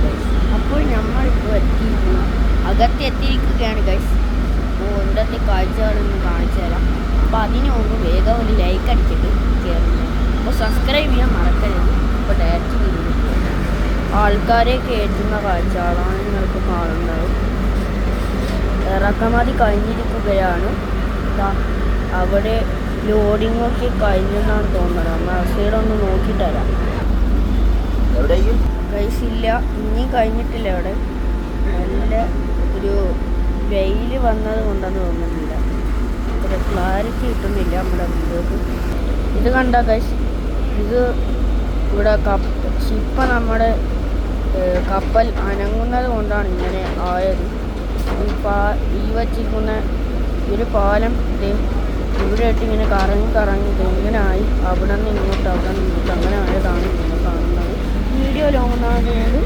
Guys, അപ്പോൾ നമ്മളിപ്പോൾ അകത്തെത്തിയിരിക്കുകയാണ് guys. അപ്പോൾ ഇവിടുത്തെ കാഴ്ചകളൊന്നും കാണിച്ചു തരാം. അപ്പോൾ അതിന് മുമ്പ് വേഗം ഒരു ലൈക്ക് അടിച്ചിട്ട് കയറുന്നത്. അപ്പോൾ സബ്സ്ക്രൈബ് ചെയ്യാൻ മറക്കരുത്. ഇപ്പോൾ ഡയറക്റ്റ് വീഡിയോ ആൾക്കാരെ കയറ്റുന്ന കാഴ്ചകളാണ് നിങ്ങൾക്ക് കാണുന്നത്. ഇറക്കുമതി കഴിഞ്ഞിരിക്കുകയാണ്. അവിടെ ലോഡിങ്ങൊക്കെ കഴിഞ്ഞെന്നാണ് തോന്നുന്നത്. നമ്മൾ സൈഡൊന്ന് നോക്കിത്തരാം. ഗൈസ് ഇല്ല, ഇനിയും കഴിഞ്ഞിട്ടില്ല. അവിടെ നല്ല ഒരു വെയിൽ വന്നത് കൊണ്ടെന്ന് തോന്നുന്നില്ല. അത്ര ക്ലാരിറ്റി കിട്ടുന്നില്ല നമ്മുടെ വീഡിയോക്ക്. ഇത് കണ്ട ഗൈസ്, ഇത് ഇവിടെ ഇപ്പം നമ്മുടെ കപ്പൽ അനങ്ങുന്നത് കൊണ്ടാണ് ഇങ്ങനെ ആയത്. ഈ വച്ചിരിക്കുന്ന ഒരു പാലം ഇവിടെ ആയിട്ട് ഇങ്ങനെ കറങ്ങി ഇങ്ങനെ ആയി. അവിടെ നിന്ന് ഇങ്ങോട്ട് അങ്ങനെ ആയതാണ് ഇങ്ങനെ കാണുന്നത്. വീഡിയോ ലോങ്ങാകുന്നത്